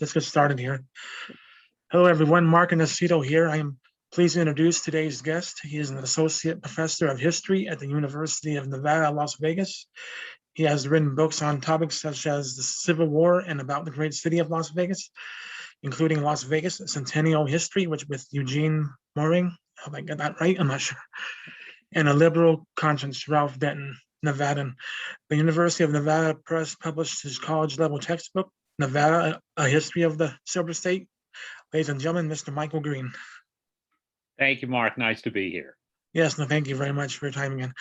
let's get started here. Hello, everyone. Mark Anacito here. I am pleased to introduce today's guest. He is an associate professor of history at the University of Nevada, Las Vegas. He has written books on topics such as the Civil War and about the great city of Las Vegas, including Las Vegas Centennial History, which with Eugene Moring. I hope I got that right. I'm not sure. And A Liberal Conscience, Ralph Denton, Nevadan. The University of Nevada Press published his college-level textbook, Nevada, A History of the Silver State. Ladies and gentlemen, Mr. Michael Green. Thank you, Mark. Nice to be here. Yes, no, thank you very much for your time again.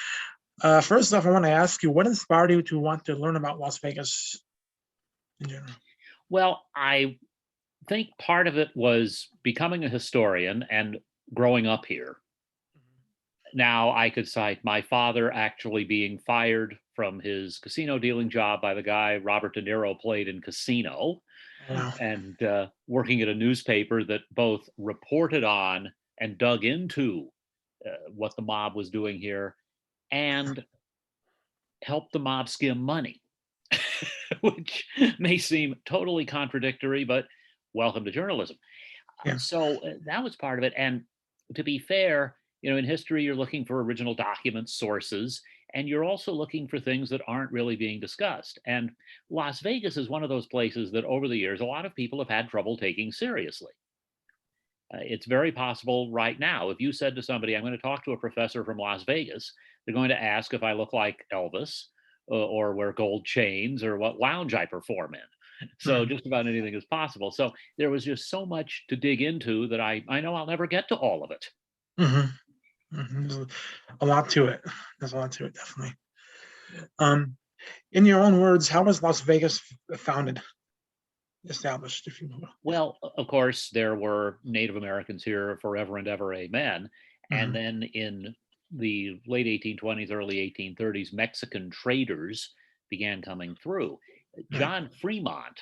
First off, I want to ask you, what inspired you to want to learn about Las Vegas in general? Well, I think part of it was becoming a historian and growing up here. Now, I could cite my father actually being fired from his casino dealing job by the guy Robert De Niro played in Casino, Wow. and working at a newspaper that both reported on and dug into what the mob was doing here and helped the mob skim money, which may seem totally contradictory, but welcome to journalism. Yeah. So that was part of it. And to be fair, in history, you're looking for original documents, sources, and you're also looking for things that aren't really being discussed. And Las Vegas is one of those places that over the years, a lot of people have had trouble taking seriously. It's very possible right now, if you said to somebody, I'm going to talk to a professor from Las Vegas, they're going to ask if I look like Elvis or wear gold chains or what lounge I perform in. So just about anything is possible. So there was just so much to dig into that I know I'll never get to all of it. Mm-hmm. Mm-hmm. There's a lot to it. There's a lot to it, definitely. In your own words, how was Las Vegas founded, established, if you will? Well, of course, there were Native Americans here forever and ever, amen. And then in the late 1820s, early 1830s, Mexican traders began coming through. John Fremont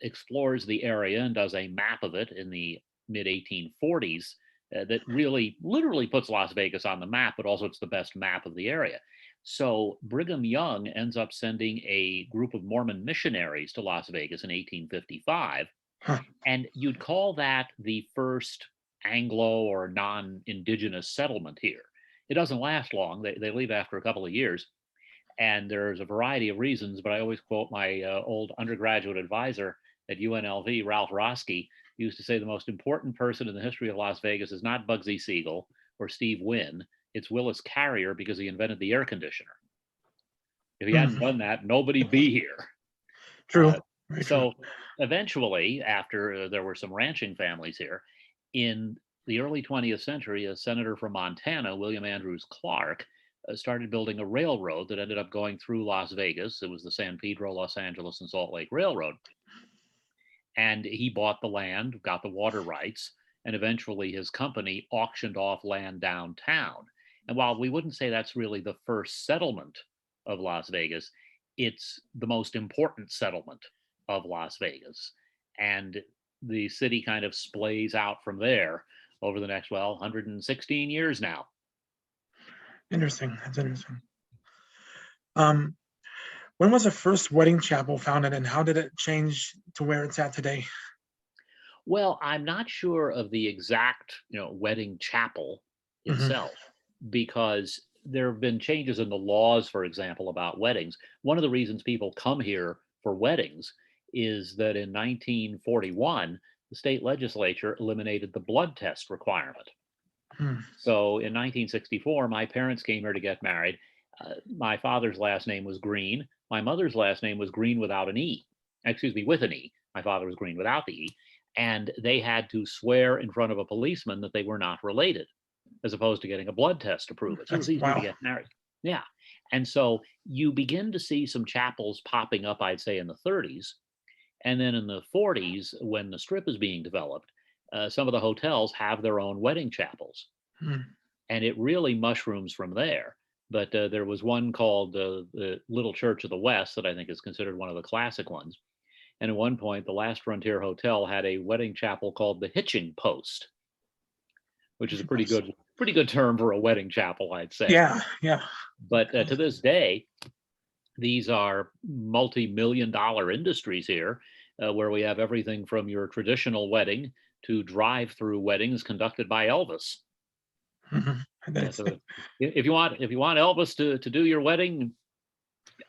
explores the area and does a map of it in the mid 1840s. That really literally puts Las Vegas on the map, but also it's the best map of the area. So Brigham Young ends up sending a group of Mormon missionaries to Las Vegas in 1855. And you'd call that the first Anglo or non-indigenous settlement here. It doesn't last long. They leave after a couple of years. And there's a variety of reasons, but I always quote my old undergraduate advisor at UNLV, Ralph Roski, used to say the most important person in the history of Las Vegas is not Bugsy Siegel or Steve Wynn. It's Willis Carrier because he invented the air conditioner. If he hadn't done that, nobody'd be here. True. So eventually, after there were some ranching families here, in the early 20th century, a senator from Montana, William Andrews Clark, started building a railroad that ended up going through Las Vegas. It was the San Pedro, Los Angeles, and Salt Lake Railroad. And he bought the land, got the water rights, and eventually his company auctioned off land downtown. And while we wouldn't say that's really the first settlement of Las Vegas, it's the most important settlement of Las Vegas. And the city kind of splays out from there over the next, 116 years now. Interesting. That's interesting. When was the first wedding chapel founded and how did it change to where it's at today? Well, I'm not sure of the exact, wedding chapel itself, because there have been changes in the laws, for example, about weddings. One of the reasons people come here for weddings is that in 1941, the state legislature eliminated the blood test requirement. So in 1964, my parents came here to get married. My father's last name was Green. My mother's last name was Green without an E. Excuse me, with an E. My father was Green without the E. And they had to swear in front of a policeman that they were not related, as opposed to getting a blood test to prove it. So it was easier to get married. Yeah. And so you begin to see some chapels popping up, I'd say, in the 30s. And then in the 40s, when the Strip is being developed, some of the hotels have their own wedding chapels. And it really mushrooms from there. But there was one called the Little Church of the West that I think is considered one of the classic ones. And at one point, the Last Frontier Hotel had a wedding chapel called the Hitching Post, which is a pretty good term for a wedding chapel, I'd say. Yeah. But to this day, these are multi-million-dollar industries here where we have everything from your traditional wedding to drive-through weddings conducted by Elvis. Mhm. So if you want Elvis to do your wedding,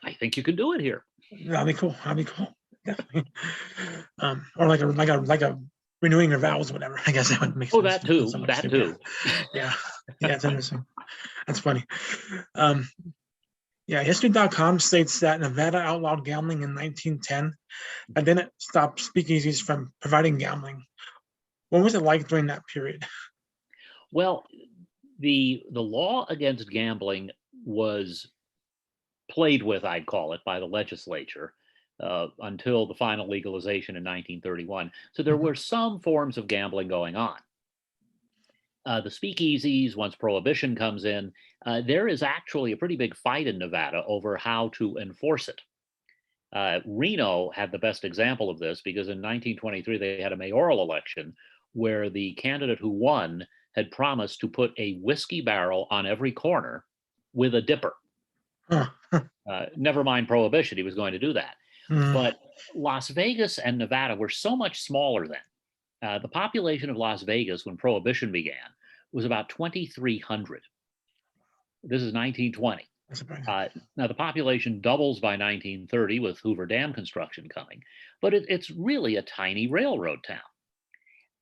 I think you can do it here. That'd be cool. That'd be cool. Definitely. Or like a renewing your vows, whatever. I guess that would make Oh, sense that to too. some That extent. too. Yeah. Yeah, it's interesting. That's funny. Um, yeah, history.com states that Nevada outlawed gambling in 1910 and then it stopped speakeasies from providing gambling. What was it like during that period? Well, the law against gambling was played with, I'd call it, by the legislature until the final legalization in 1931. So there Mhm. were some forms of gambling going on. The speakeasies, once prohibition comes in, there is actually a pretty big fight in Nevada over how to enforce it. Reno had the best example of this because in 1923 they had a mayoral election where the candidate who won had promised to put a whiskey barrel on every corner with a dipper. Huh. Never mind prohibition, he was going to do that. Mm. But Las Vegas and Nevada were so much smaller then. The population of Las Vegas when prohibition began was about 2,300. This is 1920. That's surprising. Now, the population doubles by 1930 with Hoover Dam construction coming, but it's really a tiny railroad town.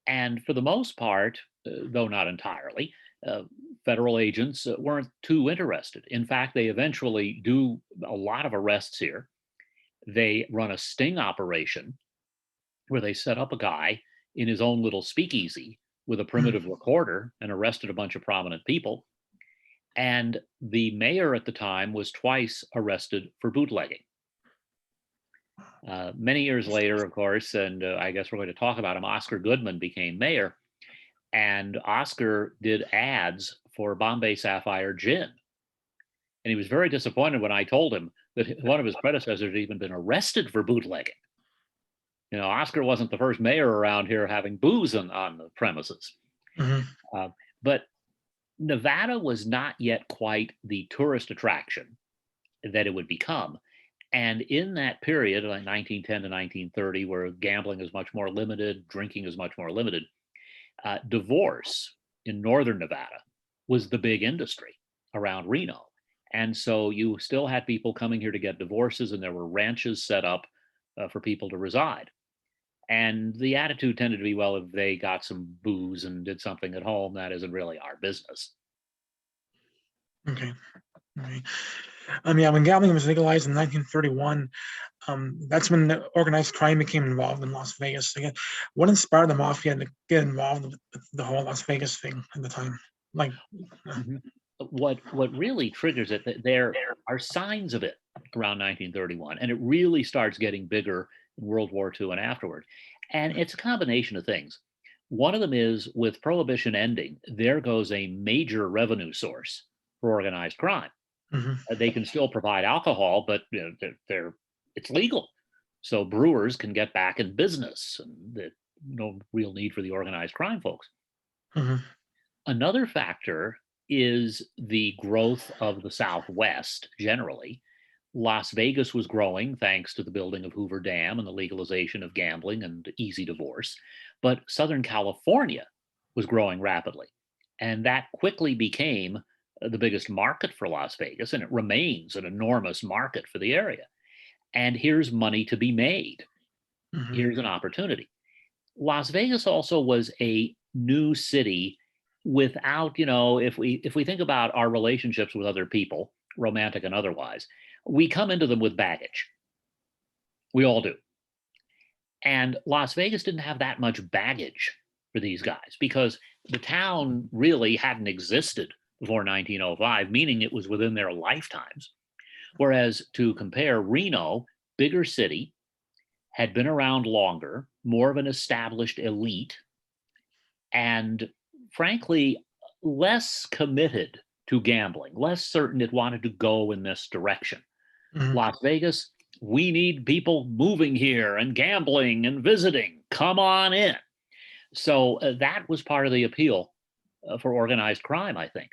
And for the most part, though not entirely, uh, federal agents weren't too interested. In fact, they eventually do a lot of arrests here. They run a sting operation where they set up a guy in his own little speakeasy with a Mm. primitive recorder and arrested a bunch of prominent people. And the mayor at the time was twice arrested for bootlegging. Many years later, of course, and I guess we're going to talk about him, Oscar Goodman became mayor, and Oscar did ads for Bombay Sapphire Gin. And he was very disappointed when I told him that one of his predecessors had even been arrested for bootlegging. Oscar wasn't the first mayor around here having booze on the premises. Mhm. Uh, but Nevada was not yet quite the tourist attraction that it would become. And in that period, like 1910 to 1930, where gambling is much more limited, drinking is much more limited, divorce in northern Nevada was the big industry around Reno. And so you still had people coming here to get divorces, and there were ranches set up for people to reside. And the attitude tended to be, well, if they got some booze and did something at home, that isn't really our business. Okay. Okay. Yeah, when gambling was legalized in 1931, that's when the organized crime became involved in Las Vegas. Again, what inspired the mafia to get involved with the whole Las Vegas thing at the time? Like, Mhm. What really triggers it, there are signs of it around 1931, and it really starts getting bigger in World War II and afterward. And it's a combination of things. One of them is with prohibition ending, there goes a major revenue source for organized crime. mhm, They can still provide alcohol, but it's legal, so brewers can get back in business, and no real need for the organized crime folks. mhm, Another factor is the growth of the Southwest generally. Las Vegas was growing thanks to the building of Hoover Dam and the legalization of gambling and easy divorce. But Southern California was growing rapidly. And that quickly became the biggest market for Las Vegas, and it remains an enormous market for the area. And here's money to be made. mhm, Here's an opportunity. Las Vegas also was a new city without, if we think about our relationships with other people, romantic and otherwise, we come into them with baggage. We all do. And Las Vegas didn't have that much baggage for these guys because the town really hadn't existed before 1905, meaning it was within their lifetimes. Whereas to compare, Reno, bigger city, had been around longer, more of an established elite, and frankly, less committed to gambling, less certain it wanted to go in this direction. mhm. Las Vegas, we need people moving here and gambling and visiting. Come on in. So that was part of the appeal for organized crime, I think.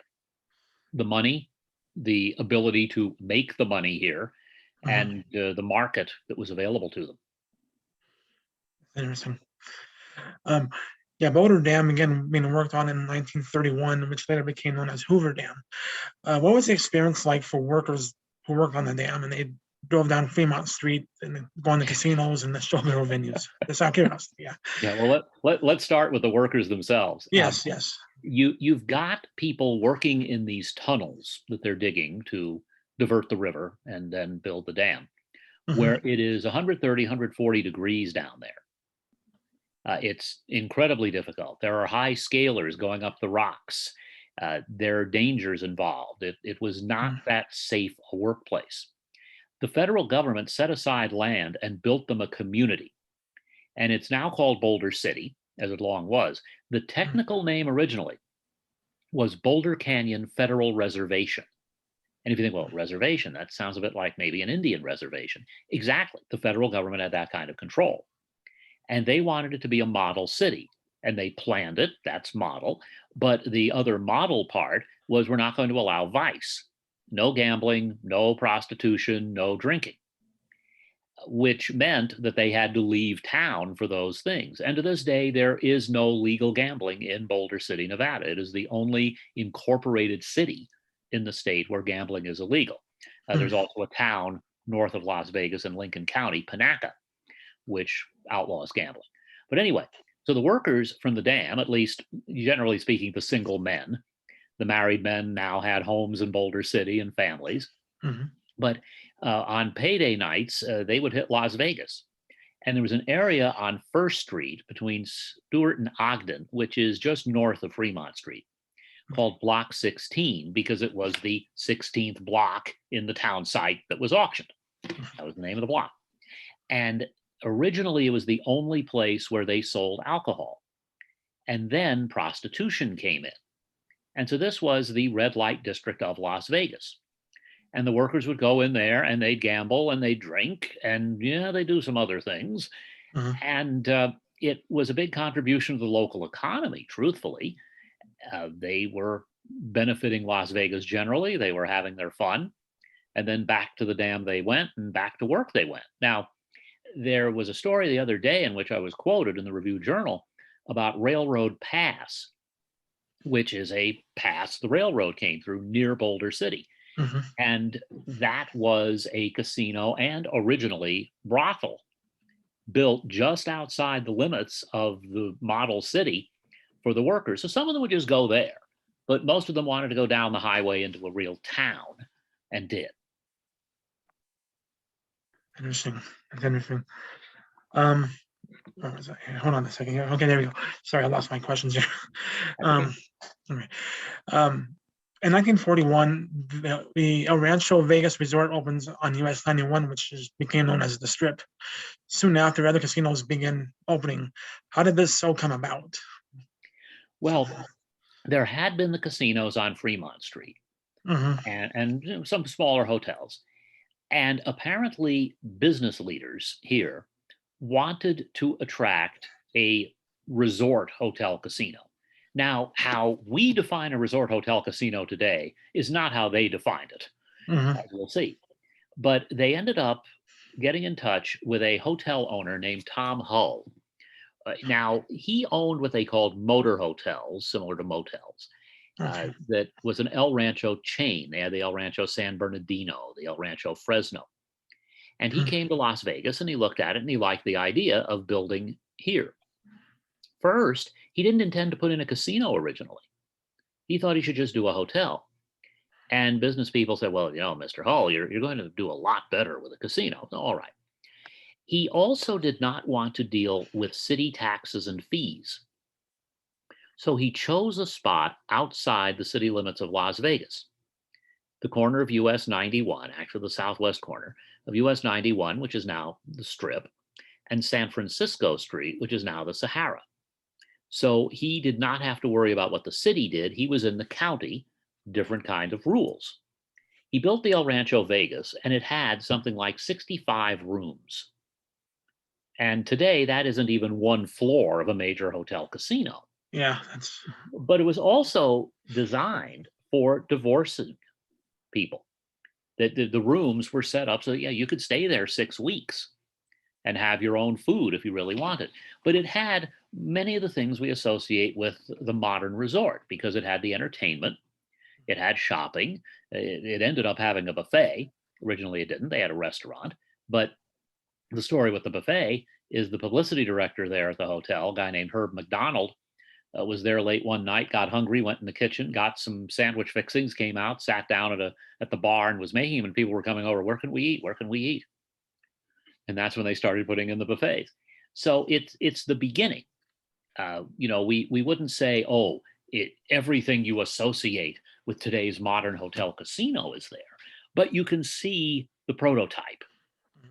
The money, the ability to make the money here, Mhm. and the market that was available to them. Interesting. Um, yeah, Boulder Dam again being worked on in 1931, which later became known as Hoover Dam. What was the experience like for workers who worked on the dam and they drove down Fremont Street and going to casinos and the showgirl venues? Just out of curiosity. Yeah. Yeah, well, let's start with the workers themselves. Yes. Yes. You've got people working in these tunnels that they're digging to divert the river and then build the dam, Hmm. where it is 130, 140 degrees down there. It's incredibly difficult. There are high scalers going up the rocks. There are dangers involved. It was not that safe a workplace. The federal government set aside land and built them a community. And it's now called Boulder City, as it long was. The technical name originally was Boulder Canyon Federal Reservation. And if you think, well, reservation, that sounds a bit like maybe an Indian reservation. Exactly. The federal government had that kind of control. And they wanted it to be a model city. And they planned it, that's model. But the other model part was we're not going to allow vice. No gambling, no prostitution, no drinking, which meant that they had to leave town for those things. And to this day, there is no legal gambling in Boulder City, Nevada. It is the only incorporated city in the state where gambling is illegal. There's also a town north of Las Vegas in Lincoln County, Panaca, which outlaws gambling. But anyway, so the workers from the dam, at least generally speaking, the single men, the married men now had homes in Boulder City and families. Hmm. But on payday nights, they would hit Las Vegas. And there was an area on First Street between Stewart and Ogden, which is just north of Fremont Street, called Block 16, because it was the 16th block in the town site that was auctioned. That was the name of the block. And originally, it was the only place where they sold alcohol. And then prostitution came in. And so this was the red light district of Las Vegas. And the workers would go in there and they'd gamble and they'd drink and, yeah, they do some other things. And it was a big contribution to the local economy, truthfully. They were benefiting Las Vegas generally. They were having their fun. And then back to the dam they went and back to work they went. Now, there was a story the other day in which I was quoted in the Review Journal about Railroad Pass, which is a pass the railroad came through near Boulder City. And that was a casino and originally brothel built just outside the limits of the model city for the workers. So some of them would just go there, but most of them wanted to go down the highway into a real town and did. Interesting. That's interesting. Where was I? Hold on a second here. Okay, there we go. Sorry, I lost my questions here. All right. In 1941, the El Rancho Vegas Resort opens on US 91, which became known as the Strip. Soon after, other casinos began opening. How did this so come about? Well, there had been the casinos on Fremont Street and some smaller hotels. And apparently, business leaders here wanted to attract a resort hotel casino. Now, how we define a resort hotel casino today is not how they defined it, as we'll see. But they ended up getting in touch with a hotel owner named Tom Hull. Now, he owned what they called motor hotels, similar to motels. That was an El Rancho chain. They had the El Rancho San Bernardino, the El Rancho Fresno. And he came to Las Vegas and he looked at it and he liked the idea of building here. First, he didn't intend to put in a casino originally. He thought he should just do a hotel. And business people said, well, Mr. Hull, you're going to do a lot better with a casino. All right. He also did not want to deal with city taxes and fees. So he chose a spot outside the city limits of Las Vegas, the corner of US 91, actually the southwest corner of US 91, which is now the Strip, and San Francisco Street, which is now the Sahara. So he did not have to worry about what the city did. He was in the county, different kind of rules. He built the El Rancho Vegas, and it had something like 65 rooms. And today, that isn't even one floor of a major hotel casino. Yeah, But it was also designed for divorcing people. That the rooms were set up so, yeah, you could stay there 6 weeks. and have your own food if you really wanted. But it had many of the things we associate with the modern resort because it had the entertainment, it had shopping, it ended up having a buffet. Originally, it didn't. They had a restaurant. But the story with the buffet is the publicity director there at the hotel, a guy named Herb McDonald, was there late one night, got hungry, went in the kitchen, got some sandwich fixings, came out, sat down at the bar and was making them, and people were coming over. Where can we eat? Where can we eat? And that's when they started putting in the buffets. So it's the beginning. We wouldn't say, oh, everything you associate with today's modern hotel casino is there, but you can see the prototype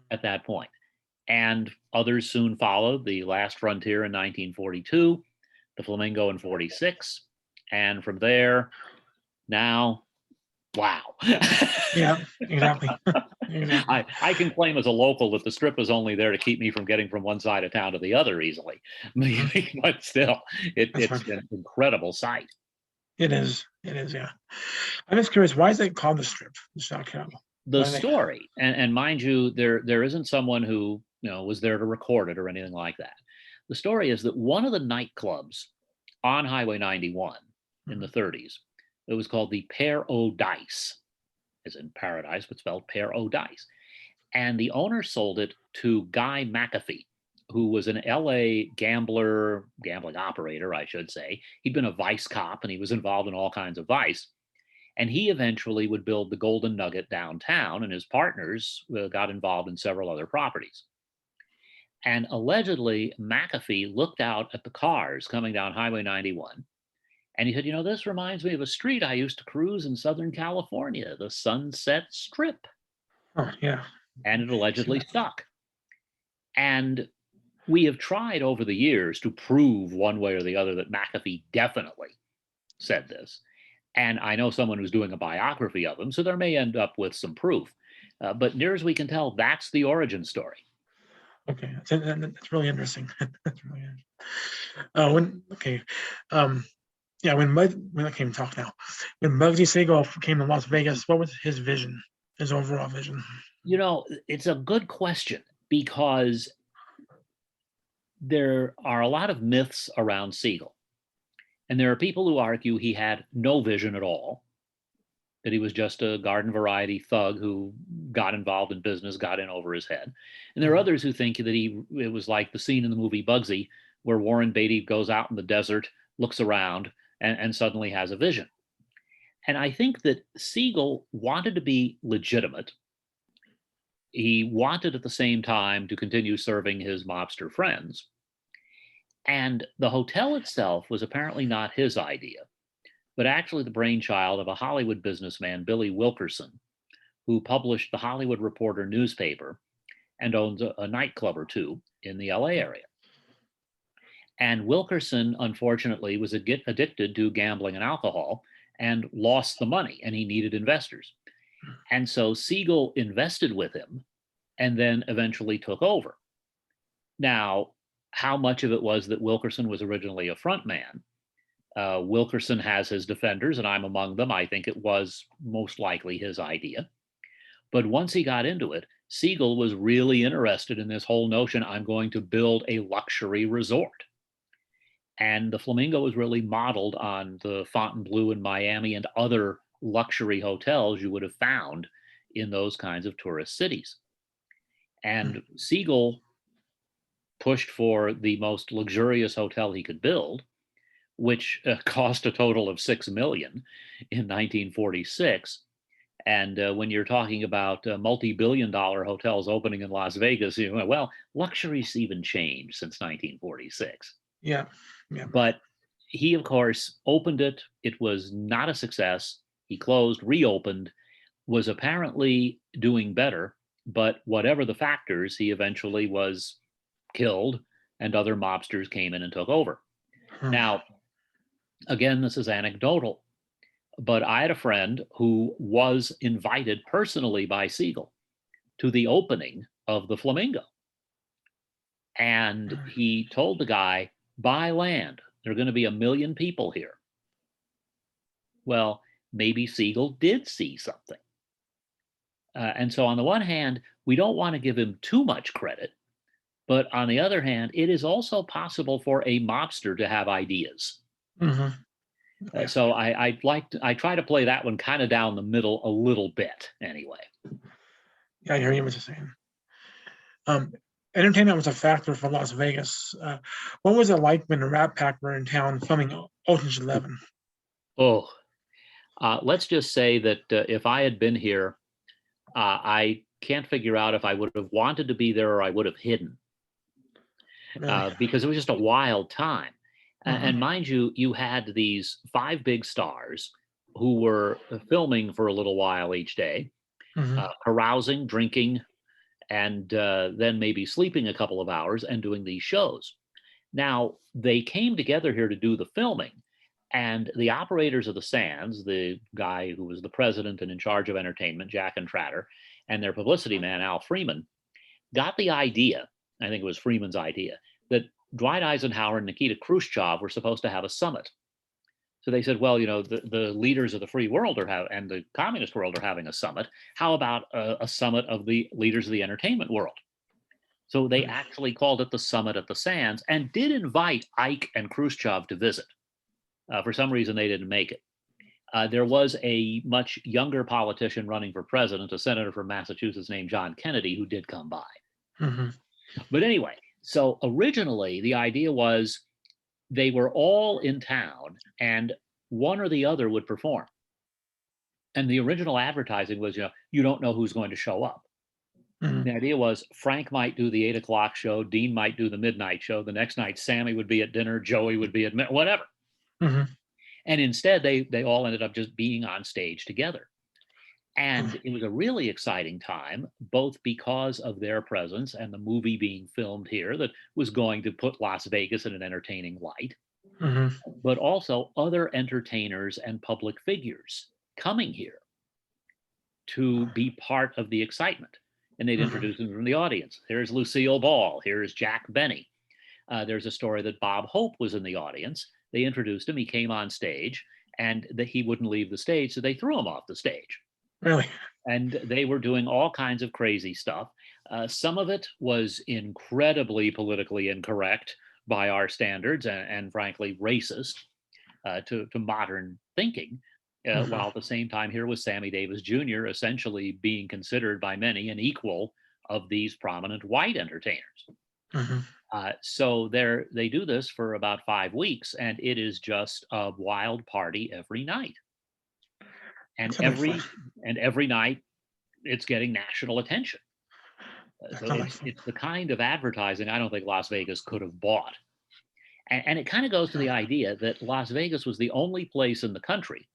at that point. And others soon followed. The Last Frontier in 1942, the Flamingo in 46, and from there, now, wow. Yeah, exactly. Exactly. I can claim as a local that the Strip is only there to keep me from getting from one side of town to the other easily. But still, it's That's an incredible sight. It is. It is. Yeah. I'm just curious. Why is it called the Strip? It's not Campbell. The story, and mind you, there isn't someone who was there to record it or anything like that. The story is that one of the nightclubs on Highway 91 in the 30s, it was called the Pair O' Dice, as in paradise, but spelled Pair O' Dice. And the owner sold it to Guy McAfee, who was an LA gambling operator, I should say. He'd been a vice cop and he was involved in all kinds of vice. And he eventually would build the Golden Nugget downtown, and his partners got involved in several other properties. And allegedly, McAfee looked out at the cars coming down Highway 91, and he said, this reminds me of a street I used to cruise in Southern California, the Sunset Strip. Oh, yeah. And it allegedly stuck. And we have tried over the years to prove one way or the other that McAfee definitely said this. And I know someone who's doing a biography of him, so there may end up with some proof. But near as we can tell, that's the origin story. Okay, that's really interesting. That's really interesting. When I came to talk now, when Bugsy Siegel came to Las Vegas, what was his vision, his overall vision? It's a good question because there are a lot of myths around Siegel. And there are people who argue he had no vision at all, that he was just a garden variety thug who got involved in business, got in over his head. And there are others who think that it was like the scene in the movie Bugsy, where Warren Beatty goes out in the desert, looks around, and suddenly has a vision. And I think that Siegel wanted to be legitimate. He wanted at the same time to continue serving his mobster friends. And the hotel itself was apparently not his idea, but actually the brainchild of a Hollywood businessman, Billy Wilkerson, who published the Hollywood Reporter newspaper and owns a nightclub or two in the LA area. And Wilkerson, unfortunately, was addicted to gambling and alcohol and lost the money, and he needed investors. And so Siegel invested with him and then eventually took over. Now, how much of it was that Wilkerson was originally a front man? Wilkerson has his defenders, and I'm among them. I think it was most likely his idea. But once he got into it, Siegel was really interested in this whole notion, I'm going to build a luxury resort. And the Flamingo was really modeled on the Fontainebleau in Miami and other luxury hotels you would have found in those kinds of tourist cities. And Siegel pushed for the most luxurious hotel he could build, which cost a total of $6 million in 1946. And when you're talking about multi-billion-dollar hotels opening in Las Vegas, luxury's even changed since 1946. Yeah. But he, of course, opened it. It was not a success. He closed, reopened, was apparently doing better. But whatever the factors, he eventually was killed, and other mobsters came in and took over. Now, again, this is anecdotal, but I had a friend who was invited personally by Siegel to the opening of the Flamingo. And he told the guy, buy land. There are going to be 1 million people here. Well, maybe Siegel did see something. And so on the one hand, we don't want to give him too much credit But on the other hand, it is also possible for a mobster to have ideas. Mhm. Yeah. So I try to play that one kind of down the middle a little bit anyway. Yeah, I hear you what you're saying. Um, Entertainment was a factor for Las Vegas. What was it like when the Rat Pack were in town filming Ocean's 11? Oh, let's just say that if I had been here, I can't figure out if I would have wanted to be there or I would have hidden, Really? because it was just a wild time. And Mhm. mind you, you had these five big stars who were filming for a little while each day, Mhm. carousing, drinking, and then maybe sleeping a couple of hours and doing these shows. Now, they came together here to do the filming, and the operators of the Sands, the guy who was the president and in charge of entertainment, Jack and Tratter, and their publicity man, Al Freeman, got the idea, I think it was Freeman's idea, that Dwight Eisenhower and Nikita Khrushchev were supposed to have a summit. So they said, well, the leaders of the free world and the communist world are having a summit. How about a summit of the leaders of the entertainment world? So they Mm. actually called it the Summit at the Sands and did invite Ike and Khrushchev to visit. For some reason, they didn't make it. There was a much younger politician running for president, a senator from Massachusetts named John Kennedy, who did come by. Mhm. But anyway, so originally the idea was they were all in town and one or the other would perform. And the original advertising was, you don't know who's going to show up. Mhm. The idea was Frank might do the 8 o'clock show, Dean might do the midnight show. The next night, Sammy would be at dinner, Joey would be at whatever. Mhm. And instead, they all ended up just being on stage together. And it was a really exciting time, both because of their presence and the movie being filmed here that was going to put Las Vegas in an entertaining light, Mhm. but also other entertainers and public figures coming here to be part of the excitement. And they'd Mhm. introduce them from the audience. Here's Lucille Ball. Here's Jack Benny. There's a story that Bob Hope was in the audience. They introduced him. He came on stage, and that he wouldn't leave the stage, so they threw him off the stage. Really? And they were doing all kinds of crazy stuff. Some of it was incredibly politically incorrect by our standards, and frankly racist to modern thinking. Mhm. While at the same time, here was Sammy Davis Jr. essentially being considered by many an equal of these prominent white entertainers. Mhm. So they do this for about 5 weeks, and it is just a wild party every night. And That sounds like fun. every night, it's getting national attention. That So sounds like it's fun. it's the kind of advertising I don't think Las Vegas could have bought. And it kind of goes to Yeah. the idea that Las Vegas was the only place in the country,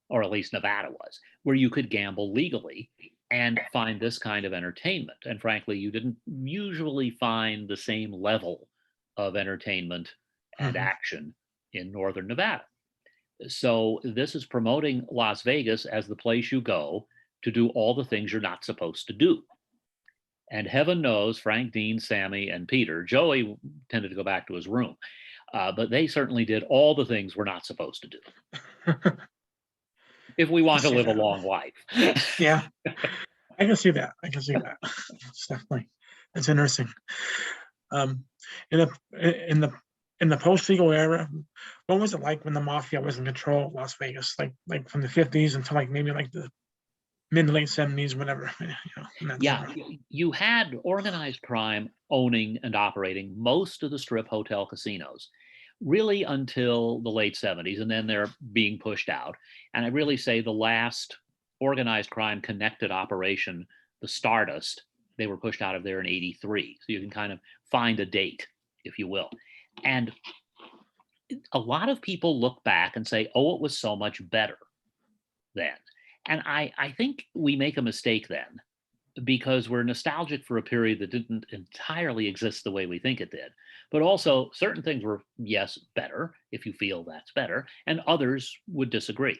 or at least Nevada was, where you could gamble legally and find this kind of entertainment. And frankly, you didn't usually find the same level of entertainment and Mhm. action in northern Nevada. So this is promoting Las Vegas as the place you go to do all the things you're not supposed to do. And heaven knows Frank, Dean, Sammy, and Peter, Joey tended to go back to his room, but they certainly did all the things we're not supposed to do if we I can want to see live a that. long life. Yeah, I can see that. I can see that. It's definitely, it's interesting. Um, in the post-legal era, what was it like when the mafia was in control of Las Vegas? Like from the 50s until like maybe like the mid to late 70s, whatever, in that Yeah, genre. you had organized crime owning and operating most of the strip hotel casinos, really until the late 70s, and then they're being pushed out. And I really say the last organized crime connected operation, the Stardust, they were pushed out of there in 83. So you can kind of find a date, if you will. And a lot of people look back and say, oh, it was so much better then. And I think we make a mistake then because we're nostalgic for a period that didn't entirely exist the way we think it did. But also, certain things were, yes, better, if you feel that's better, and others would disagree.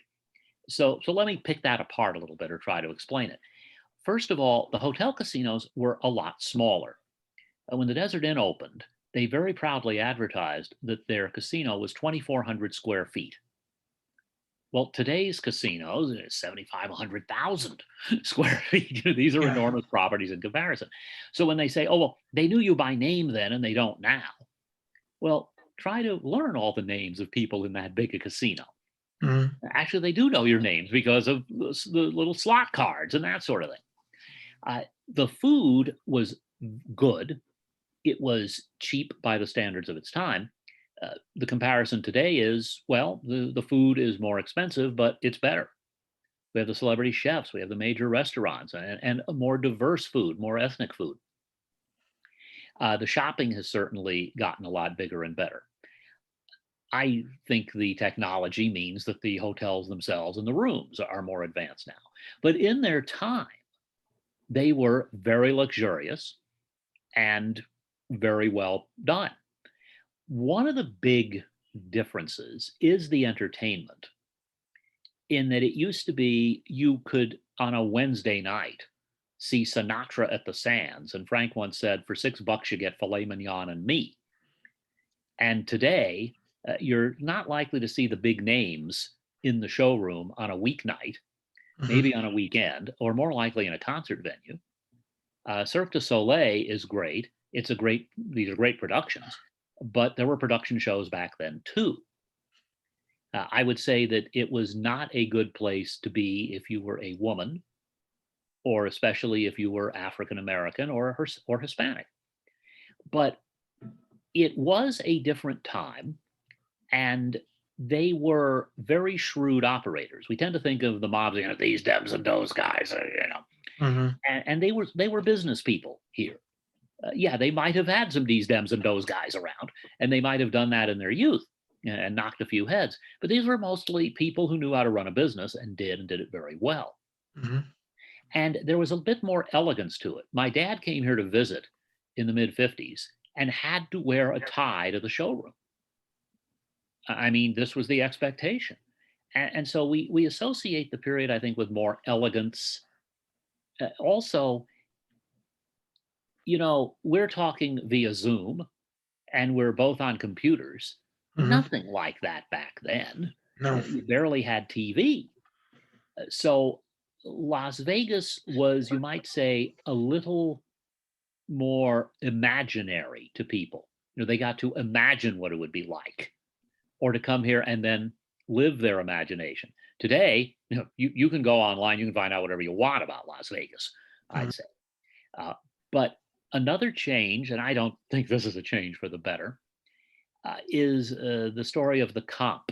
So let me pick that apart a little bit or try to explain it. First of all, the hotel casinos were a lot smaller. When the Desert Inn opened, they very proudly advertised that their casino was 2,400 square feet. Well, today's casinos, 75, 100,000 square feet. These are Yeah. enormous properties in comparison. So when they say, oh, well, they knew you by name then and they don't now. Well, try to learn all the names of people in that big a casino. Mhm. Actually, they do know your names because of the little slot cards and that sort of thing. The food was good. It was cheap by the standards of its time. The comparison today is, well, the food is more expensive, but it's better. We have the celebrity chefs, we have the major restaurants, and a more diverse food, more ethnic food. The shopping has certainly gotten a lot bigger and better. I think the technology means that the hotels themselves and the rooms are more advanced now. But in their time, they were very luxurious and very well done. One of the big differences is the entertainment, in that it used to be you could, on a Wednesday night, see Sinatra at the Sands. And Frank once said, for $6, you get filet mignon and me. And today, you're not likely to see the big names in the showroom on a weeknight, Mhm. maybe on a weekend, or more likely in a concert venue. Cirque du Soleil is great. These are great productions, but there were production shows back then too. I would say that it was not a good place to be if you were a woman, or especially if you were African American or Hispanic. But it was a different time, and they were very shrewd operators. We tend to think of the mobs, these Dems and those guys, Mhm. and they were business people here. Yeah, they might have had some D's, Dems, and those guys around, and they might have done that in their youth and knocked a few heads. But these were mostly people who knew how to run a business and did it very well. Mhm. And there was a bit more elegance to it. My dad came here to visit in the mid 50s and had to wear a tie to the showroom. I mean, this was the expectation. And so we associate the period, I think, with more elegance. Also, we're talking via Zoom and we're both on computers. Mhm. Nothing like that back then. No. You barely had TV. So Las Vegas was, you might say, a little more imaginary to people. They got to imagine what it would be like, or to come here and then live their imagination. Today, you can go online, you can find out whatever you want about Las Vegas, Mhm. I'd say. But another change, and I don't think this is a change for the better, is the story of the comp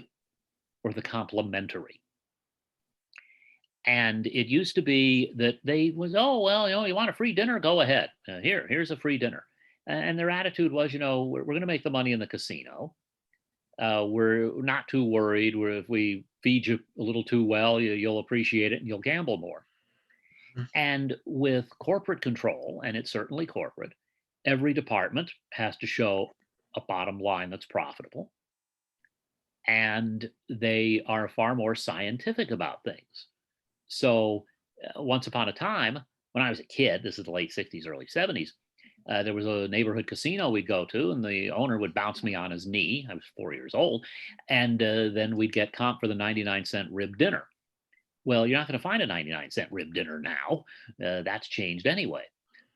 or the complementary. And it used to be that they was, oh, well, you want a free dinner? Go ahead. Here's a free dinner. And their attitude was, we're going to make the money in the casino. We're not too worried. If we feed you a little too well, you'll appreciate it and you'll gamble more. Mhm. And with corporate control, and it's certainly corporate, every department has to show a bottom line that's profitable. And they are far more scientific about things. So, once upon a time, when I was a kid, this is the late 60s, early 70s, there was a neighborhood casino we'd go to, and the owner would bounce me on his knee. I was 4 years old. And then we'd get comp for the 99-cent rib dinner. Well, you're not going to find a 99-cent rib dinner now. That's changed anyway.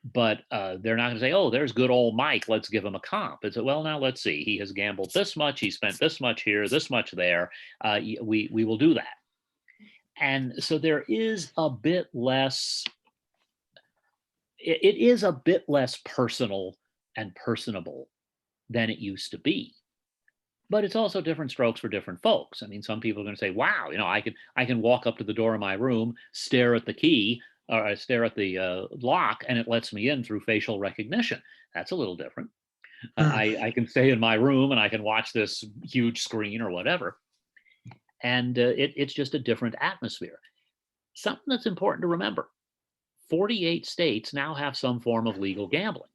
But they're not going to say, oh, there's good old Mike. Let's give him a comp. It's, well, now let's see. He has gambled this much. He spent this much here, this much there. We will do that. And so there is a bit less, it is a bit less personal and personable than it used to be. But it's also different strokes for different folks. I mean, some people are going to say, wow, I can walk up to the door of my room, stare at the key, or I stare at the lock, and it lets me in through facial recognition. That's a little different. Mhm. I can stay in my room and I can watch this huge screen or whatever. And it's just a different atmosphere. Something that's important to remember: 48 states now have some form of legal gambling.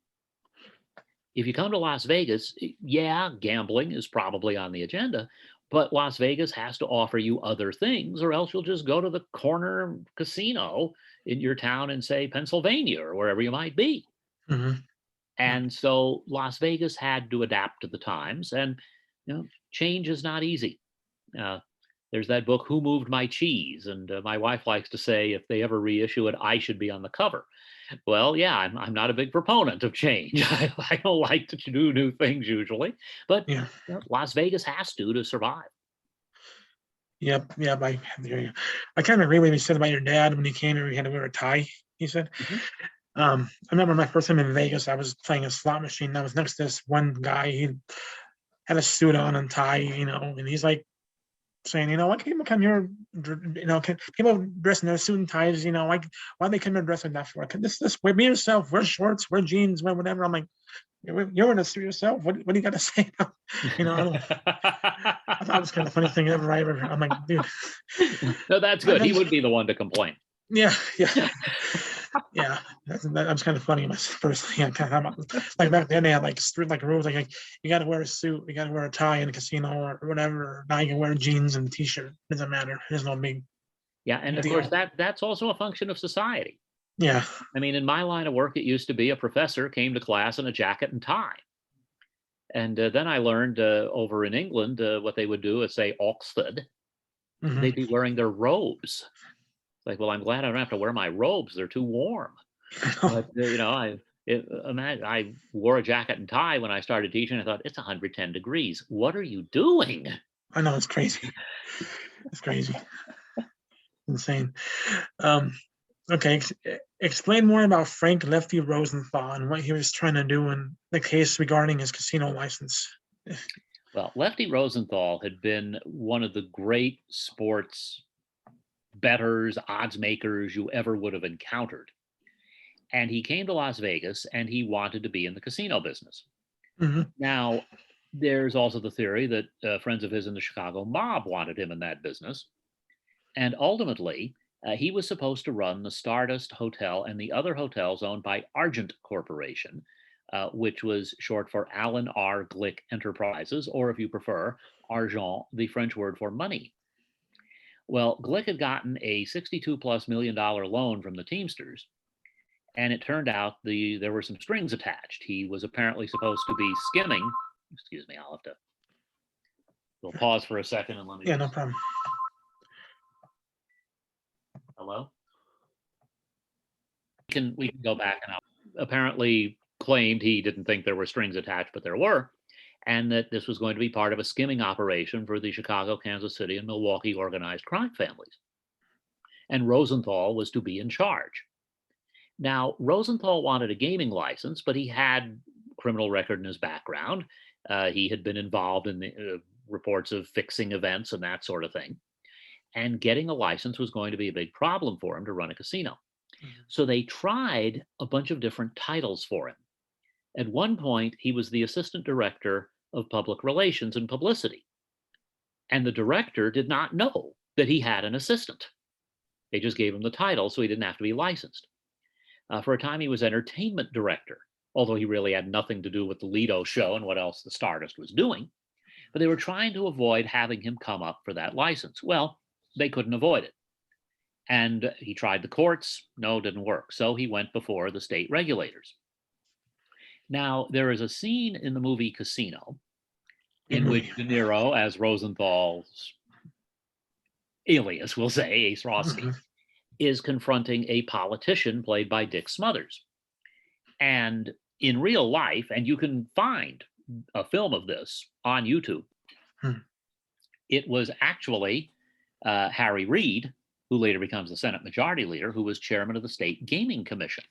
If you come to Las Vegas, yeah, gambling is probably on the agenda, but Las Vegas has to offer you other things, or else you'll just go to the corner casino in your town in, say, Pennsylvania or wherever you might be. Mhm. Mhm. And so Las Vegas had to adapt to the times, and change is not easy. Uh, There's that book, Who Moved My Cheese? And my wife likes to say if they ever reissue it, I should be on the cover. Well, yeah, I'm not a big proponent of change. I don't like to do new things usually, but Yeah. Las Vegas has to survive. Yep. Yep. I kind of agree with what you said about your dad when he came here. He had to wear a tie. He said. Mhm. I remember my first time in Vegas. I was playing a slot machine. I was next to this one guy. He had a suit on and tie, and he's like saying, why can't people come here, can people dress in their suit and ties, why they come here dressed like that for? Wear be yourself, wear shorts, wear jeans, wear whatever. I'm like, you're in a suit yourself. What do you got to say? I thought it was kind of funny thing ever. I'm like, dude. No, that's But good. He then, would be the one to complain. yeah, yeah. Yeah, that was kind of funny myself. Yeah, kind of like back then they had like strict like rules like you got to wear a suit, you got to wear a tie in a casino or whatever. Now you can wear jeans and t-shirt. Doesn't matter. There's no big Yeah, and of course deal. that's also a function of society. Yeah. I mean, in my line of work, it used to be a professor came to class in a jacket and tie. And then I learned over in England what they would do is say Oxford. Hmm. They'd be wearing their robes. Like, well, I'm glad I don't have to wear my robes. They're too warm. But imagine I wore a jacket and tie when I started teaching. I thought it's 110 degrees. What are you doing? I know it's crazy. It's crazy. Insane. Um, okay, explain more about Frank Lefty Rosenthal and what he was trying to do in the case regarding his casino license. Well, Lefty Rosenthal had been one of the great sports bettors, odds makers you ever would have encountered. And he came to Las Vegas and he wanted to be in the casino business. Hmm. Now, there's also the theory that friends of his in the Chicago mob wanted him in that business. And ultimately, he was supposed to run the Stardust Hotel and the other hotels owned by Argent Corporation, which was short for Alan R. Glick Enterprises, or if you prefer, Argent, the French word for money. Well, Glick had gotten a $62+ million loan from the Teamsters, and it turned out there were some strings attached. He was apparently supposed to be skimming. Excuse me, I'll have to. We'll pause for a second and let me. Yeah, no problem. Hello. We can go back and apparently claimed he didn't think there were strings attached, but there were, and that this was going to be part of a skimming operation for the Chicago, Kansas City, and Milwaukee organized crime families. And Rosenthal was to be in charge. Now, Rosenthal wanted a gaming license, but he had criminal record in his background. He had been involved in the reports of fixing events and that sort of thing. And getting a license was going to be a big problem for him to run a casino. So they tried a bunch of different titles for him. At one point, he was the assistant director of public relations and publicity. And the director did not know that he had an assistant. They just gave him the title so he didn't have to be licensed. For a time, he was entertainment director, although he really had nothing to do with the Lido show and what else the Stardust was doing. But they were trying to avoid having him come up for that license. Well, they couldn't avoid it. And he tried the courts. No, didn't work. So he went before the state regulators. Now, there is a scene in the movie Casino in which De Niro, as Rosenthal's alias, we'll say, Ace Roski, is confronting a politician played by Dick Smothers. And in real life, and you can find a film of this on YouTube, it was actually Harry Reid, who later becomes the Senate Majority Leader, who was chairman of the State Gaming Commission.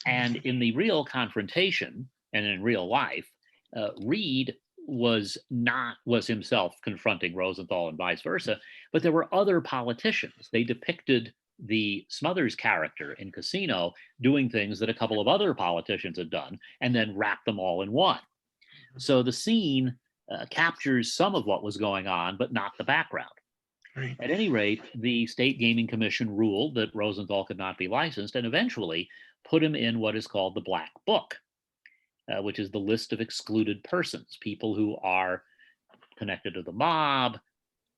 And in the real confrontation and in real life, Reid was himself confronting Rosenthal and vice versa, but there were other politicians. They depicted the Smothers character in Casino doing things that a couple of other politicians had done and then wrapped them all in one. So the scene captures some of what was going on, but not the background. Right. At any rate, the State Gaming Commission ruled that Rosenthal could not be licensed and eventually put him in what is called the Black Book, which is the list of excluded persons, people who are connected to the mob,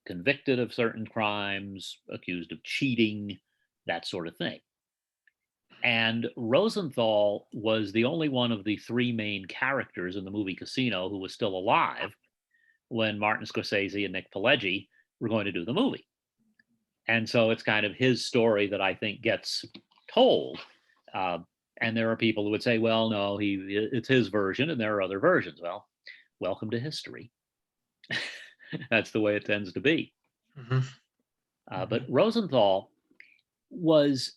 convicted of certain crimes, accused of cheating, that sort of thing. And Rosenthal was the only one of the three main characters in the movie Casino who was still alive when Martin Scorsese and Nick Pileggi were going to do the movie. And so it's kind of his story that I think gets told. And there are people who would say, well, no, it's his version and there are other versions. Well, welcome to history. That's the way it tends to be. But Rosenthal was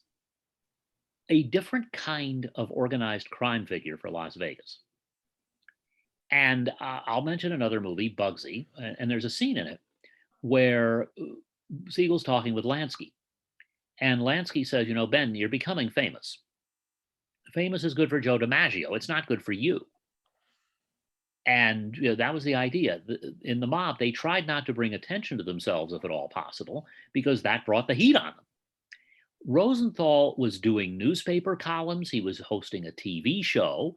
a different kind of organized crime figure for Las Vegas. And I'll mention another movie, Bugsy, and there's a scene in it where Siegel's talking with Lansky. And Lansky says, you know, Ben, you're becoming famous. Famous is good for Joe DiMaggio. It's not good for you. And you know, that was the idea. In the mob, they tried not to bring attention to themselves, if at all possible, because that brought the heat on them. Rosenthal was doing newspaper columns. He was hosting a TV show.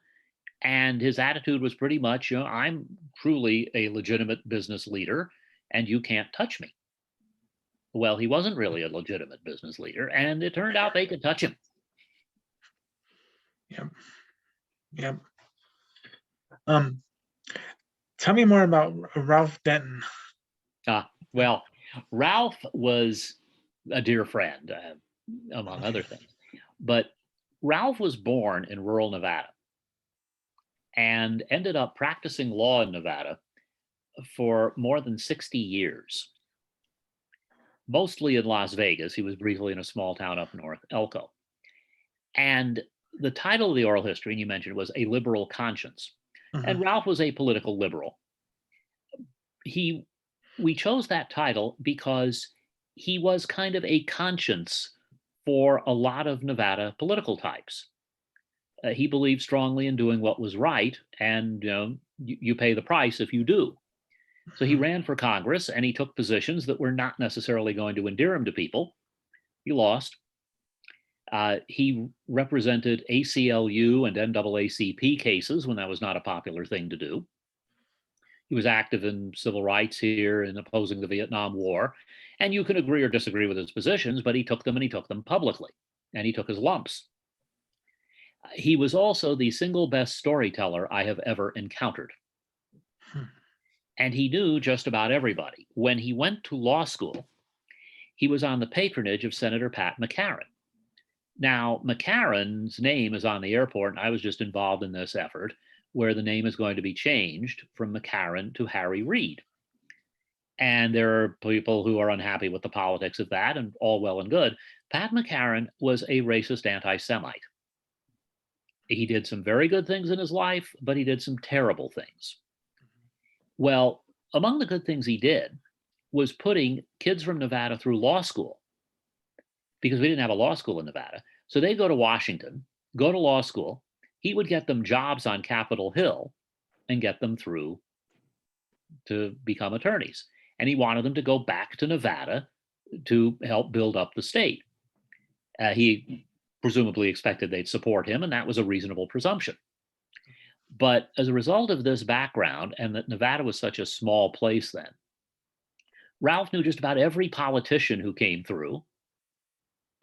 And his attitude was pretty much, you know, I'm truly a legitimate business leader and you can't touch me. Well, he wasn't really a legitimate business leader, and it turned out they could touch him. Yep. Tell me more about Ralph Denton. Well, Ralph was a dear friend, among other things. But Ralph was born in rural Nevada and ended up practicing law in Nevada for more than 60 years. Mostly in Las Vegas. He was briefly in a small town up north, Elko. And the title of the oral history, and you mentioned, was A Liberal Conscience. And Ralph was a political liberal. We chose that title because he was kind of a conscience for a lot of Nevada political types. He believed strongly in doing what was right, and you pay the price if you do. So he ran for Congress, and he took positions that were not necessarily going to endear him to people. He lost. He represented ACLU and NAACP cases when that was not a popular thing to do. He was active in civil rights here and opposing the Vietnam War. And you can agree or disagree with his positions, but he took them, and he took them publicly, and he took his lumps. He was also the single best storyteller I have ever encountered. And he knew just about everybody. When he went to law school, he was on the patronage of Senator Pat McCarran. Now, McCarran's name is on the airport, and I was just involved in this effort where the name is going to be changed from McCarran to Harry Reid. And there are people who are unhappy with the politics of that, and all well and good. Pat McCarran was a racist anti-Semite. He did some very good things in his life, but he did some terrible things. Well, among the good things he did was putting kids from Nevada through law school, because we didn't have a law school in Nevada. So they go to Washington, go to law school. He would get them jobs on Capitol Hill and get them through to become attorneys. And he wanted them to go back to Nevada to help build up the state. He presumably expected they'd support him, and that was a reasonable presumption. But as a result of this background, and that Nevada was such a small place then, Ralph knew just about every politician who came through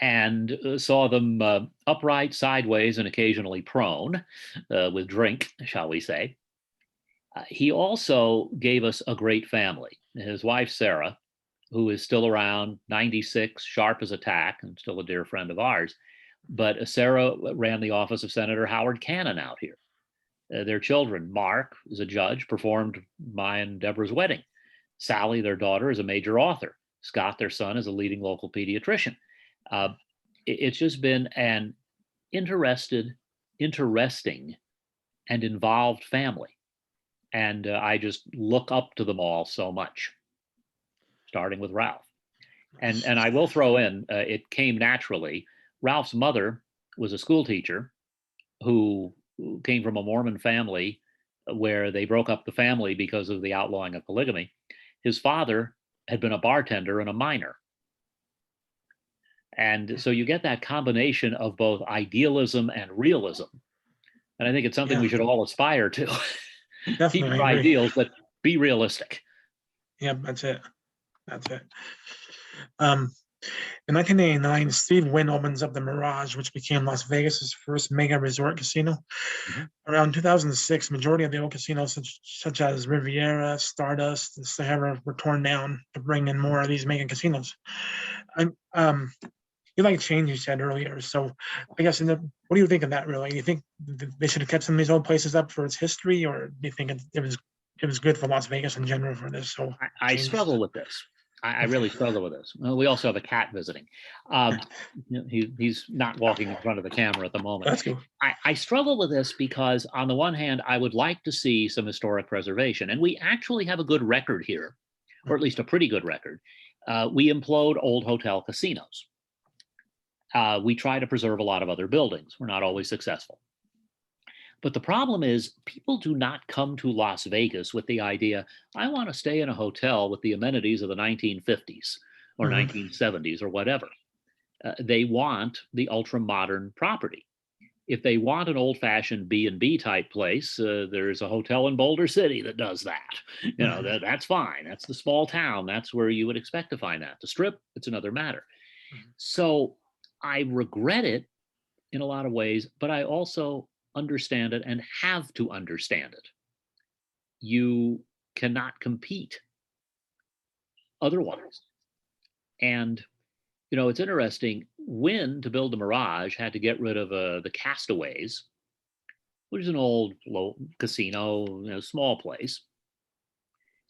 and saw them upright, sideways, and occasionally prone with drink, shall we say. He also gave us a great family. His wife, Sarah, who is still around, 96, sharp as a tack, and still a dear friend of ours. But Sarah ran the office of Senator Howard Cannon out here. Their children, Mark is a judge, performed my and Deborah's wedding. Sally, their daughter, is a major author. Scott, their son, is a leading local pediatrician. It's just been an interesting, and involved family. And I just look up to them all so much, starting with Ralph. And I will throw in, it came naturally. Ralph's mother was a school teacher who came from a Mormon family where they broke up the family because of the outlawing of polygamy. His father had been a bartender and a miner. And so you get that combination of both idealism and realism. And I think it's something we should all aspire to. Keep your ideals, but be realistic. Yeah, that's it. In 1989, Steve Wynn opens up the Mirage, which became Las Vegas's first mega resort casino. Mhm. Around 2006, majority of the old casinos, such as Riviera, Stardust, and Sahara, were torn down to bring in more of these mega casinos. I'm, you like change, you said earlier. So I guess, what do you think of that, really? You think they should have kept some of these old places up for its history, or do you think it was good for Las Vegas in general for this whole I change? struggle with this. I really struggle with this. Well, we also have a cat visiting. Um, he's not walking in front of the camera at the moment. That's cool. I struggle with this because, on the one hand, I would like to see some historic preservation, and we actually have a good record here, or at least a pretty good record. We implode old hotel casinos. We try to preserve a lot of other buildings. We're not always successful. But the problem is, people do not come to Las Vegas with the idea, I want to stay in a hotel with the amenities of the 1950s or Mhm. 1970s or whatever. They want the ultra modern property. If they want an old fashioned B&B type place, there's a hotel in Boulder City that does that. That's fine. That's the small town. That's where you would expect to find that. The Strip, it's another matter. Mhm. So I regret it in a lot of ways, but I also understand it and have to understand it. You cannot compete otherwise. And, it's interesting. Wynn, to build the Mirage, had to get rid of the Castaways, which is an old casino, small place.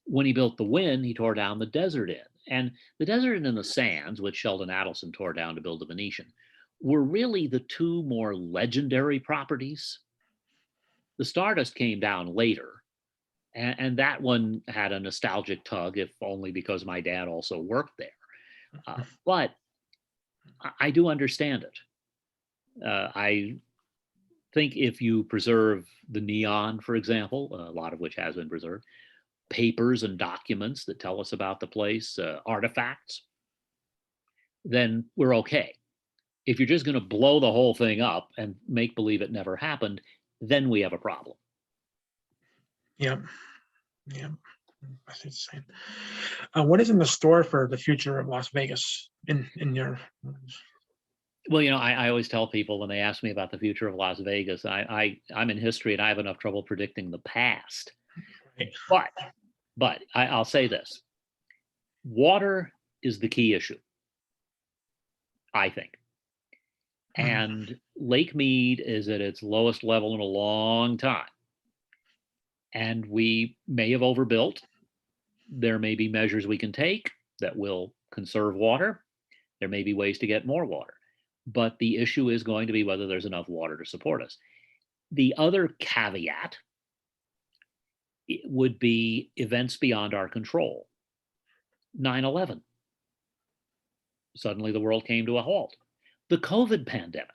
When he built the Wynn, he tore down the Desert Inn. And the Desert Inn and the Sands, which Sheldon Adelson tore down to build the Venetian, were really the two more legendary properties. The Stardust came down later, and that one had a nostalgic tug, if only because my dad also worked there. But I do understand it. I think if you preserve the neon, for example, a lot of which has been preserved, papers and documents that tell us about the place, artifacts, then we're okay. If you're just going to blow the whole thing up and make believe it never happened, then we have a problem. Yep. Yep. I see what you're saying. What is in the store for the future of Las Vegas in your? Well, I always tell people when they ask me about the future of Las Vegas, I'm in history and I have enough trouble predicting the past. But I'll say this: water is the key issue, I think. And Lake Mead is at its lowest level in a long time. And we may have overbuilt. There may be measures we can take that will conserve water. There may be ways to get more water. But the issue is going to be whether there's enough water to support us. The other caveat would be events beyond our control. 9/11. Suddenly the world came to a halt. The COVID pandemic.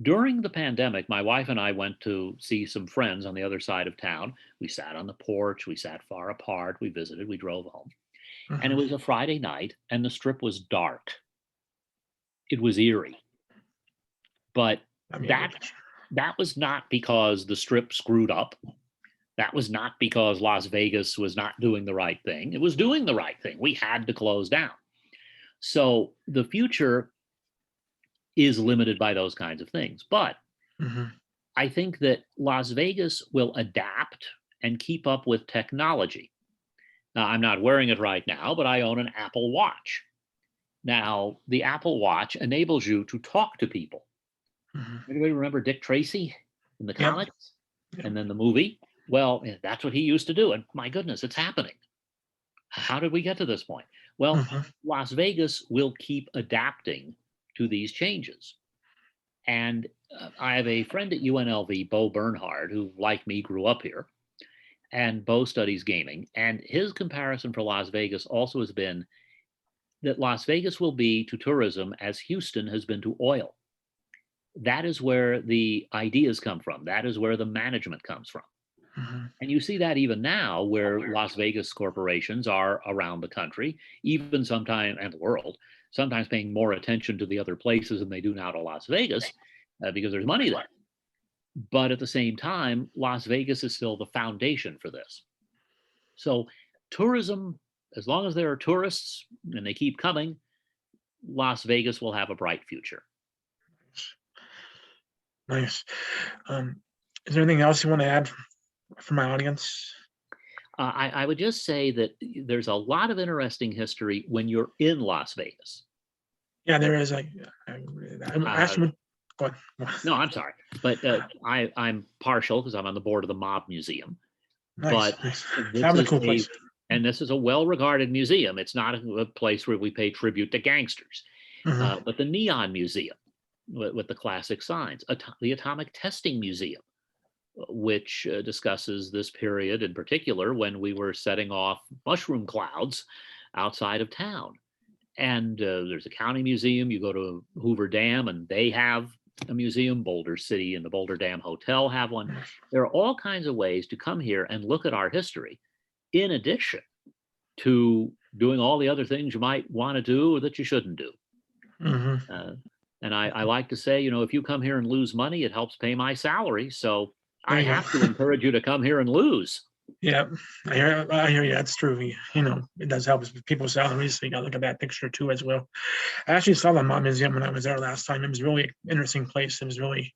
During the pandemic, my wife and I went to see some friends on the other side of town. We sat on the porch, we sat far apart, we visited, we drove home. And it was a Friday night, and the Strip was dark. It was eerie. But that was not because the Strip screwed up. That was not because Las Vegas was not doing the right thing. It was doing the right thing. We had to close down. So the future is limited by those kinds of things. But I think that Las Vegas will adapt and keep up with technology. Now, I'm not wearing it right now, but I own an Apple Watch. Now, the Apple Watch enables you to talk to people. Anybody remember Dick Tracy in the comics? Yep. And then the movie? Well, that's what he used to do. And my goodness, it's happening. How did we get to this point? Well, Las Vegas will keep adapting to these changes. And I have a friend at UNLV, Bo Bernhard, who, like me, grew up here. And Bo studies gaming. And his comparison for Las Vegas also has been that Las Vegas will be to tourism as Houston has been to oil. That is where the ideas come from. That is where the management comes from. And you see that even now, where Las Vegas corporations are around the country, even sometimes, and the world, sometimes paying more attention to the other places than they do now to Las Vegas, because there's money there. But at the same time, Las Vegas is still the foundation for this. So tourism, as long as there are tourists and they keep coming, Las Vegas will have a bright future. Nice. Is there anything else you want to add for my audience? I would just say that there's a lot of interesting history when you're in Las Vegas. Yeah, there is. I'm actually. Go on. No, I'm sorry, but I'm partial because I'm on the board of the Mob Museum. Nice, But nice. this That was a is cool place. and this is a well-regarded museum. It's not a place where we pay tribute to gangsters, Mhm. but the Neon Museum with the classic signs, the Atomic Testing Museum, which discusses this period in particular when we were setting off mushroom clouds outside of town. And there's a county museum. You go to Hoover Dam, and they have a museum. Boulder City and the Boulder Dam Hotel have one. There are all kinds of ways to come here and look at our history, in addition to doing all the other things you might want to do or that you shouldn't do. Mhm. And I like to say, if you come here and lose money, it helps pay my salary. So There I you go. have to encourage you to come here and lose. Yeah, I hear you. That's true. It does help with people's salaries. So you got to look at that picture too as well. I actually saw the mob museum when I was there last time. It was really interesting place. It was really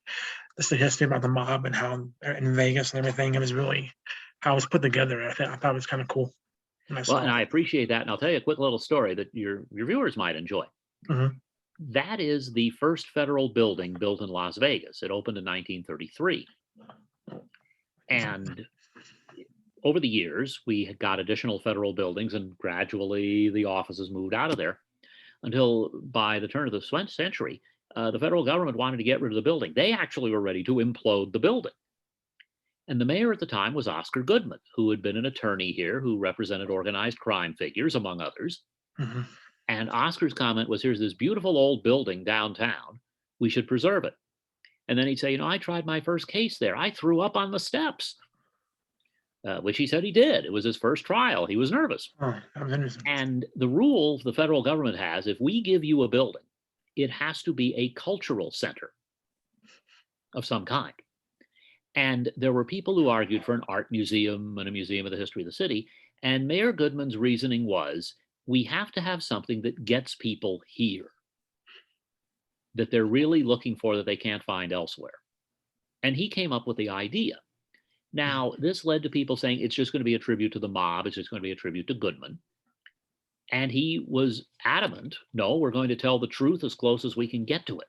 just the history about the mob and how in Vegas and everything. It was really how it was put together. I thought it was kind of cool when I Well, saw and it. I appreciate that. And I'll tell you a quick little story that your viewers might enjoy. Mhm. That is the first federal building built in Las Vegas. It opened in 1933. And over the years, we had got additional federal buildings, and gradually the offices moved out of there until by the turn of the century, the federal government wanted to get rid of the building. They actually were ready to implode the building. And the mayor at the time was Oscar Goodman, who had been an attorney here who represented organized crime figures, among others. Mhm. And Oscar's comment was, here's this beautiful old building downtown. We should preserve it. And then he'd say, I tried my first case there. I threw up on the steps, which he said he did. It was his first trial. He was nervous. Oh, that was interesting. And the rule the federal government has, if we give you a building, it has to be a cultural center of some kind. And there were people who argued for an art museum and a museum of the history of the city. And Mayor Goodman's reasoning was, we have to have something that gets people here, that they're really looking for, that they can't find elsewhere. And he came up with the idea. Now, this led to people saying it's just going to be a tribute to the mob. It's just going to be a tribute to Goodman. And he was adamant, no, we're going to tell the truth as close as we can get to it.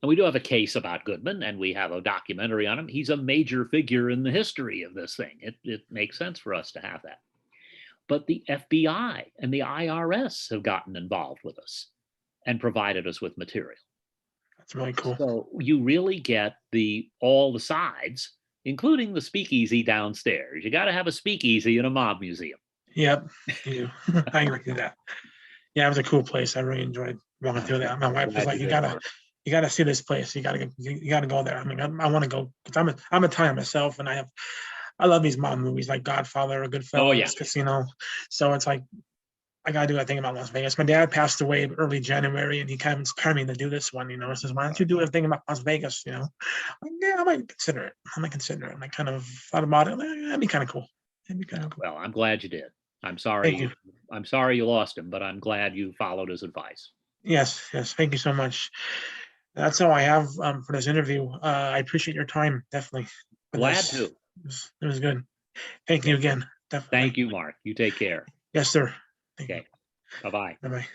And we do have a case about Goodman, and we have a documentary on him. He's a major figure in the history of this thing. It makes sense for us to have that. But the FBI and the IRS have gotten involved with us and provided us with material. That's really cool. So you really get all the sides, including the speakeasy downstairs. You got to have a speakeasy in a mob museum. Yep, you do. I agree with that. Yeah, it was a cool place. I really enjoyed walking through that. My wife was like, "You gotta see this place. You gotta go there." I mean, I want to go because I'm Italian myself, and I love these mob movies like Godfather or Goodfellas, Casino. So it's like I gotta do that thing about Las Vegas. My dad passed away early January, and he kind of inspired me to do this one. He says, "Why don't you do a thing about Las Vegas?" Like, yeah, I might consider it. And I kind of thought about it. Like, that'd be kind of cool. That'd be kind of cool. Well, I'm glad you did. I'm Thank sorry. you. I'm sorry you lost him, but I'm glad you followed his advice. Yes, yes. Thank you so much. That's all I have for this interview. I appreciate your time, definitely. Glad to. It was good. Thank you again. Definitely. Thank you, Mark. You take care. Yes, sir. Thank you. Okay. Bye-bye. Bye-bye.